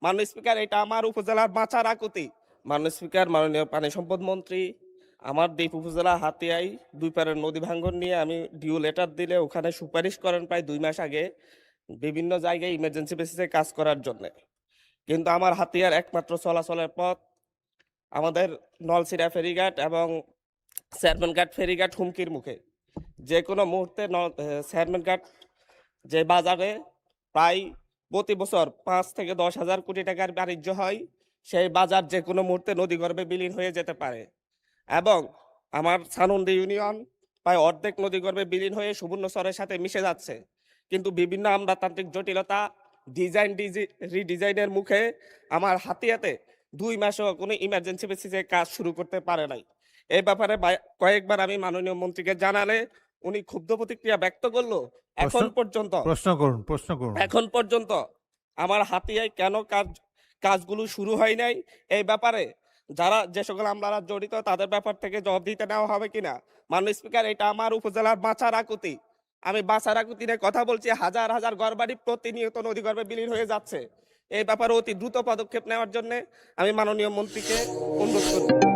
মাননীয় স্পিকার, এটা আমার উপজেলার বাঁচার আকুতি। মাননীয় স্পিকার, মাননীয় পানি সম্পদ মন্ত্রী, আমার দ্বীপ উপজেলা হাতিয়ায় ২ পারের নদী ভাঙ্গন নিয়ে আমি ডিউ লেটার দিলে ওখানে সুপারিশ করেন প্রায় ২ মাস আগে বিভিন্ন জায়গায় ইমার্জেন্সি বেসিসে কাজ করার জন্যে। কিন্তু আমার হাতিয়ার একমাত্র চলাচলের পথ আমাদের নলছিড়া ফেরিঘাট এবং চেয়ারম্যান ঘাট ফেরিঘাট হুমকির মুখে। যে কোনো মুহূর্তে চেয়ারম্যান ঘাট যে বাজারে প্রায় প্রতি বছর ৫ থেকে ১০,০০০ কোটি টাকার বাণিজ্য হয়, সেই বাজার যে কোনো মুহূর্তে নদীগর্ভে বিলীন হয়ে যেতে পারে। এবং আমার সানন্দী ইউনিয়ন প্রায় অর্ধেক নদীগর্ভে বিলীন হয়ে সুবর্ণচরের সাথে মিশে যাচ্ছে। কিন্তু বিভিন্ন আমলাতান্ত্রিক জটিলতা, রিডিজাইনের মুখে আমার হাতিয়াতে ২ মাসও কোনো ইমার্জেন্সি বেসিসে কাজ শুরু করতে পারে নাই। এই ব্যাপারে কয়েকবার আমি মাননীয় মন্ত্রীকে জানালে উনি ক্ষুব্ধ প্রতিক্রিয়া ব্যক্ত করলো। প্রশ্ন এখন পর্যন্ত প্রশ্ন করুন। এখন পর্যন্ত আমার হাতিয়ায় কেন কাজগুলো শুরু হয় নাই, এই ব্যাপারে যে সকল আমলারা জড়িত তাদের ব্যাপার থেকে জবাবদিহিতা নেওয়া হবে কিনা। মাননীয় স্পিকার, এটা আমার উপজেলার বাঁচার আকুতি। আমি বাঁচার আকুতি নিয়ে কথা বলছি। হাজার হাজার ঘরবাড়ি প্রতিনিয়ত নদীগর্ভে বিলীন হয়ে যাচ্ছে। এই ব্যাপারে অতি দ্রুত পদক্ষেপ নেওয়ার জন্য আমি মাননীয় মন্ত্রীকে অনুরোধ করব।